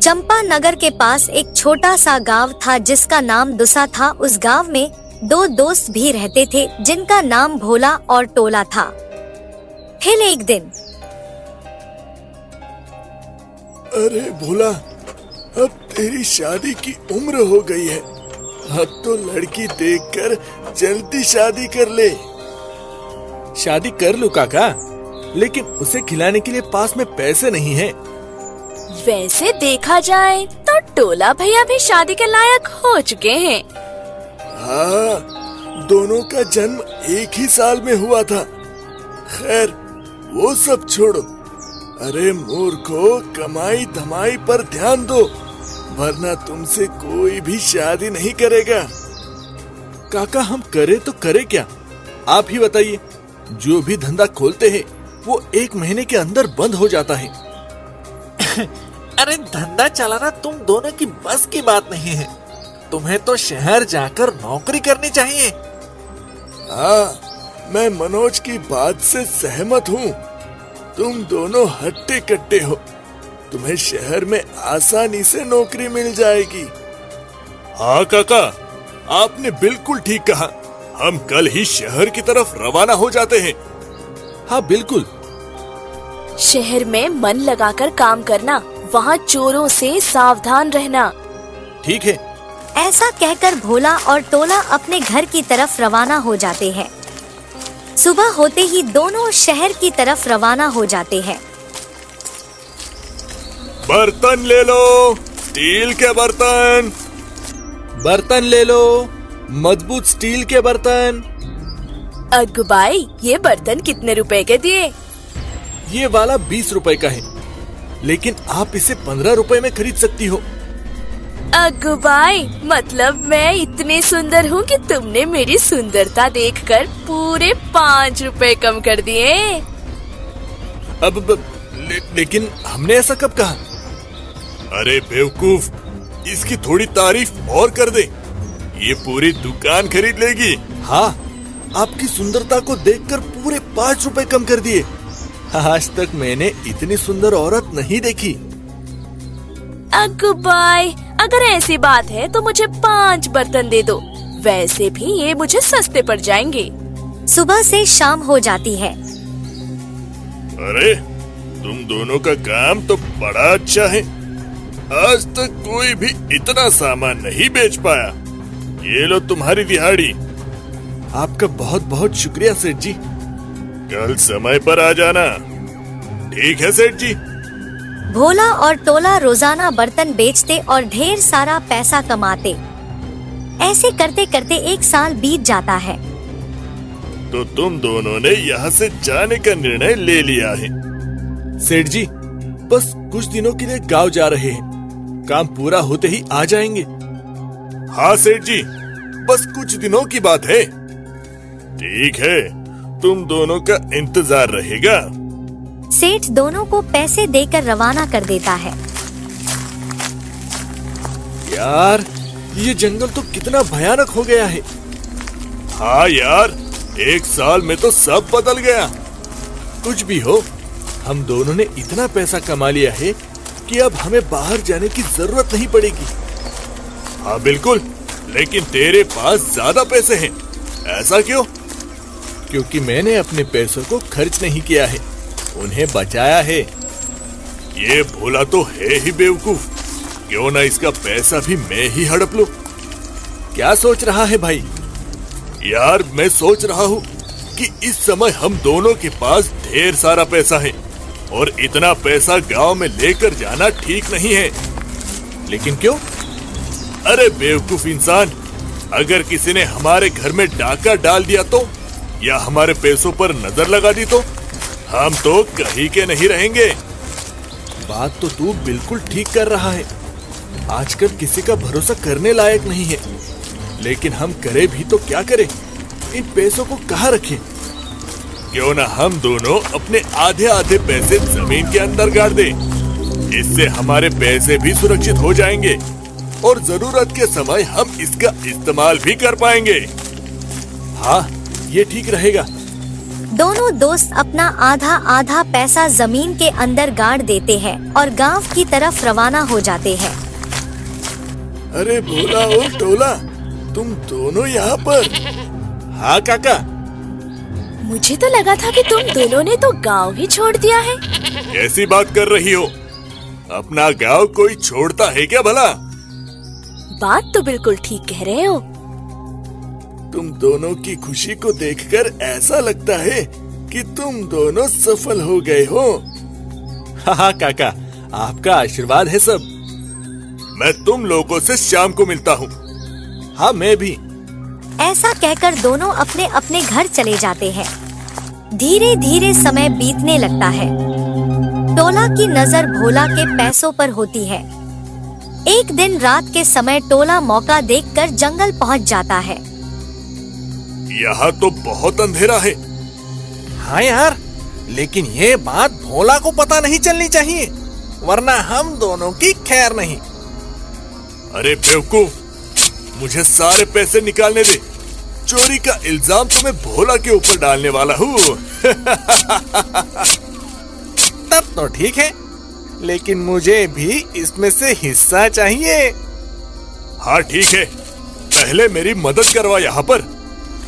चंपा नगर के पास एक छोटा सा गांव था जिसका नाम दुसा था। उस गांव में दो दोस्त भी रहते थे जिनका नाम भोला और टोला था। फिर एक दिन, अरे भोला, अब तेरी शादी की उम्र हो गई है। अब तो लड़की देखकर जल्दी शादी कर ले। शादी कर लूं काका, लेकिन उसे खिलाने के लिए पास में पैसे नहीं है। वैसे देखा जाए तो टोला भैया भी शादी के लायक हो चुके हैं। हाँ, दोनों का जन्म एक ही साल में हुआ था। खैर, वो सब छोड़ो। अरे मूर्खो, कमाई धमाई पर ध्यान दो, वरना तुमसे कोई भी शादी नहीं करेगा। काका, हम करे तो करे क्या, आप ही बताइए। जो भी धंधा खोलते हैं वो 1 महीने के अंदर बंद हो जाता है। अरे धंधा चलाना तुम दोनों की बस की बात नहीं है। तुम्हें तो शहर जाकर नौकरी करनी चाहिए। हाँ, मैं मनोज की बात से सहमत हूँ। तुम दोनों हट्टे कट्टे हो, तुम्हें शहर में आसानी से नौकरी मिल जाएगी। हाँ काका, आपने बिल्कुल ठीक कहा। हम कल ही शहर की तरफ रवाना हो जाते हैं। हाँ बिल्कुल। शहर में मन लगाकर काम करना, वहाँ चोरों से सावधान रहना। ठीक है। ऐसा कहकर भोला और टोला अपने घर की तरफ रवाना हो जाते हैं। सुबह होते ही दोनों शहर की तरफ रवाना हो जाते हैं। बर्तन ले लो, स्टील के बर्तन। बर्तन ले लो, मजबूत स्टील के बर्तन। अगुबाई, ये बर्तन कितने रुपए के दिए? ये वाला 20 रुपए का है, लेकिन आप इसे 15 रुपए में खरीद सकती हो। अगुबाई, मतलब मैं इतनी सुंदर हूँ कि तुमने मेरी सुंदरता देखकर पूरे 5 रुपए कम कर दिए। लेकिन हमने ऐसा कब कहा? अरे बेवकूफ, इसकी थोड़ी तारीफ और कर दे, ये पूरी दुकान खरीद लेगी। हाँ, आपकी सुंदरता को देखकर पूरे 5 रुपए कम कर दिए। आज तक मैंने इतनी सुंदर औरत नहीं देखी। अगुबाई, अगर ऐसी बात है तो मुझे 5 बर्तन दे दो, वैसे भी ये मुझे सस्ते पड़ जाएंगे। सुबह से शाम हो जाती है। अरे, तुम दोनों का काम तो बड़ा अच्छा है। आज तक कोई भी इतना सामान नहीं बेच पाया। ये लो तुम्हारी दिहाड़ी। आपका बहुत बहुत शुक्रिया सेठ जी। कल समय पर आ जाना। ठीक है सेठ जी। भोला और टोला रोजाना बर्तन बेचते और ढेर सारा पैसा कमाते। ऐसे करते करते 1 साल बीत जाता है। तो तुम दोनों ने यहाँ से जाने का निर्णय ले लिया है। सेठ जी, बस कुछ दिनों के लिए गांव जा रहे हैं, काम पूरा होते ही आ जाएंगे। हाँ सेठ जी, बस कुछ दिनों की बात है। ठीक है, तुम दोनों का इंतजार रहेगा। सेठ दोनों को पैसे देकर रवाना कर देता है। यार, ये जंगल तो कितना भयानक हो गया है। हाँ यार, 1 साल में तो सब बदल गया। कुछ भी हो, हम दोनों ने इतना पैसा कमा लिया है कि अब हमें बाहर जाने की जरूरत नहीं पड़ेगी। हाँ बिल्कुल, लेकिन तेरे पास ज्यादा पैसे हैं। ऐसा क्यों? क्योंकि मैंने अपने पैसों को खर्च नहीं किया है, उन्हें बचाया है। ये भोला तो है ही बेवकूफ। क्यों ना इसका पैसा भी मैं ही हड़प लूं। क्या सोच रहा है भाई? यार, मैं सोच रहा हूँ कि इस समय हम दोनों के पास ढेर सारा पैसा है और इतना पैसा गांव में लेकर जाना ठीक नहीं है। लेकिन क्यों? अरे बेवकूफ इंसान, अगर किसी ने हमारे घर में डाका डाल दिया तो, या हमारे पैसों पर नजर लगा दी तो हम तो कहीं के नहीं रहेंगे। बात तो तू बिल्कुल ठीक कर रहा है। आजकल किसी का भरोसा करने लायक नहीं है, लेकिन हम करें भी तो क्या करें? इन पैसों को कहाँ रखें? क्यों ना हम दोनों अपने आधे आधे पैसे जमीन के अंदर गाड़ दें। इससे हमारे पैसे भी सुरक्षित हो जाएंगे और जरूरत के समय हम इसका इस्तेमाल भी कर पाएंगे। हाँ, ये ठीक रहेगा। दोनों दोस्त अपना आधा आधा पैसा जमीन के अंदर गाड़ देते हैं और गांव की तरफ रवाना हो जाते हैं। अरे भोला और टोला, तुम दोनों यहाँ पर? हाँ काका। मुझे तो लगा था कि तुम दोनों ने तो गांव ही छोड़ दिया है। कैसी बात कर रही हो? अपना गांव कोई छोड़ता है क्या भला? बात तो बिल्कुल ठीक कह रहे हो। तुम दोनों की खुशी को देखकर ऐसा लगता है कि तुम दोनों सफल हो गए हो। हाँ काका, आपका आशीर्वाद है सब। मैं तुम लोगों से शाम को मिलता हूँ। हाँ मैं भी। ऐसा कहकर दोनों अपने अपने घर चले जाते हैं। धीरे धीरे समय बीतने लगता है। टोला की नजर भोला के पैसों पर होती है। एक दिन रात के समय टोला मौका देखकर जंगल पहुंच जाता है। यहाँ तो बहुत अंधेरा है। हाँ यार, लेकिन ये बात भोला को पता नहीं चलनी चाहिए, वरना हम दोनों की खैर नहीं। अरे बेवकूफ, मुझे सारे पैसे निकालने दे। चोरी का इल्जाम तो मैं भोला के ऊपर डालने वाला हूँ। तब तो ठीक है, लेकिन मुझे भी इसमें से हिस्सा चाहिए। हाँ ठीक है, पहले मेरी मदद करवा यहाँ पर।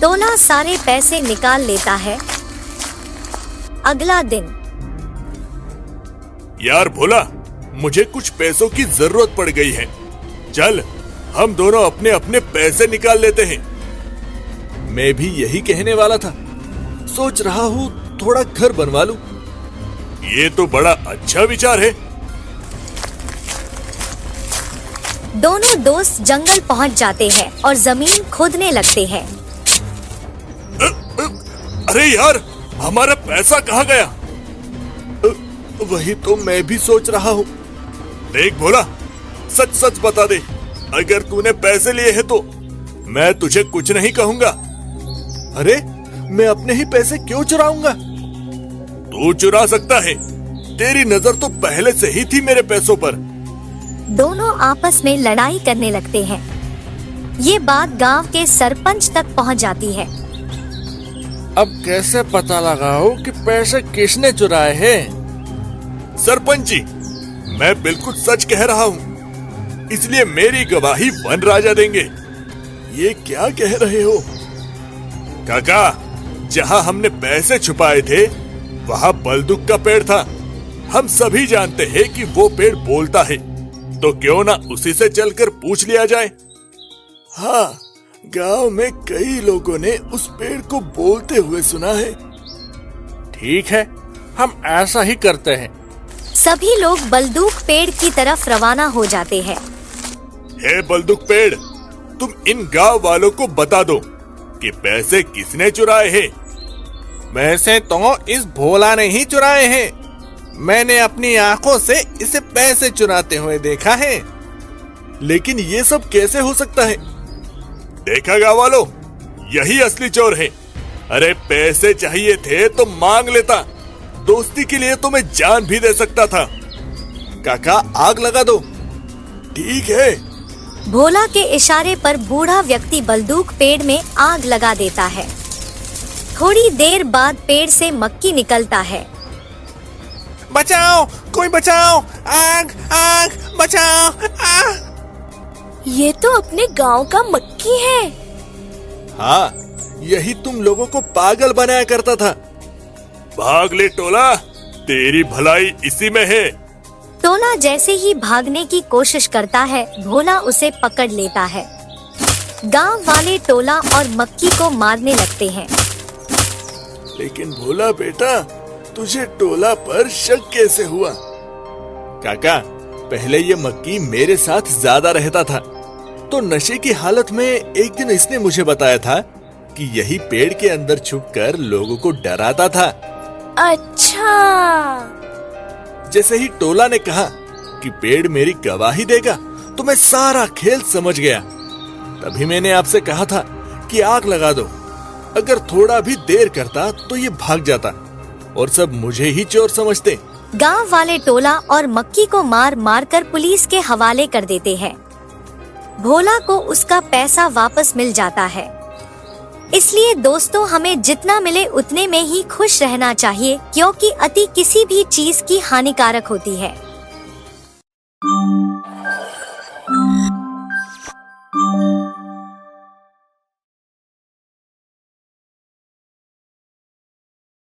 टोला सारे पैसे निकाल लेता है। अगला दिन। यार भोला, मुझे कुछ पैसों की जरूरत पड़ गई है। चल, हम दोनों अपने अपने पैसे निकाल लेते हैं। मैं भी यही कहने वाला था। सोच रहा हूँ थोड़ा घर बनवा लूं। ये तो बड़ा अच्छा विचार है। दोनों दोस्त जंगल पहुंच जाते हैं और जमीन खोदने लगते हैं। अरे यार, हमारा पैसा कहाँ गया? वही तो मैं भी सोच रहा हूँ। देख भोला, सच सच बता दे, अगर तूने पैसे लिए हैं तो मैं तुझे कुछ नहीं कहूँगा। अरे, मैं अपने ही पैसे क्यों चुराऊंगा? तू चुरा सकता है, तेरी नजर तो पहले से ही थी मेरे पैसों पर। दोनों आपस में लड़ाई करने लगते हैं। ये बात गांव के सरपंच तक पहुंच जाती है। अब कैसे पता लगाओ कि पैसे किसने चुराए हैं? सरपंच जी, मैं बिल्कुल सच कह रहा हूँ, इसलिए मेरी गवाही वन राजा देंगे। ये क्या कह रहे हो? काका, जहाँ हमने पैसे छुपाए थे वहाँ बलदुक का पेड़ था। हम सभी जानते हैं कि वो पेड़ बोलता है, तो क्यों ना उसी से चलकर पूछ लिया जाए। हाँ, गांव में कई लोगों ने उस पेड़ को बोलते हुए सुना है। ठीक है, हम ऐसा ही करते हैं। सभी लोग बलदूक पेड़ की तरफ रवाना हो जाते हैं। हे बलदुक पेड़, तुम इन गांव वालों को बता दो कि पैसे किसने चुराए हैं। पैसे तो इस भोला ने ही चुराए हैं। मैंने अपनी आंखों से इसे पैसे चुराते हुए देखा है। लेकिन ये सब कैसे हो सकता है? देखा गांव वालों, यही असली चोर है। अरे पैसे चाहिए थे तो मांग लेता, दोस्ती के लिए तो मैं जान भी दे सकता था। काका, आग लगा दो। ठीक है। भोला के इशारे पर बूढ़ा व्यक्ति बलदूक पेड़ में आग लगा देता है। थोड़ी देर बाद पेड़ से मक्की निकलता है। बचाओ, कोई बचाओ, आग आग, बचाओ आग। ये तो अपने गांव का मक्की है। हाँ, यही तुम लोगों को पागल बनाया करता था। भाग ले टोला, तेरी भलाई इसी में है। टोला जैसे ही भागने की कोशिश करता है, भोला उसे पकड़ लेता है। गांव वाले टोला और मक्की को मारने लगते हैं। लेकिन भोला बेटा, तुझे टोला पर शक कैसे हुआ? काका, पहले ये मक्की मेरे साथ ज्यादा रहता था, तो नशे की हालत में एक दिन इसने मुझे बताया था कि यही पेड़ के अंदर छुपकर लोगों को डराता था। अच्छा। जैसे ही टोला ने कहा कि पेड़ मेरी गवाही देगा, तो मैं सारा खेल समझ गया। तभी मैंने आपसे कहा था कि आग लगा दो। अगर थोड़ा भी देर करता तो ये भाग जाता और सब मुझे ही चोर समझते। गांव वाले टोला और मक्की को मार मार कर पुलिस के हवाले कर देते हैं। भोला को उसका पैसा वापस मिल जाता है। इसलिए दोस्तों हमें जितना मिले उतने में ही खुश रहना चाहिए, क्योंकि अति किसी भी चीज की हानिकारक होती है।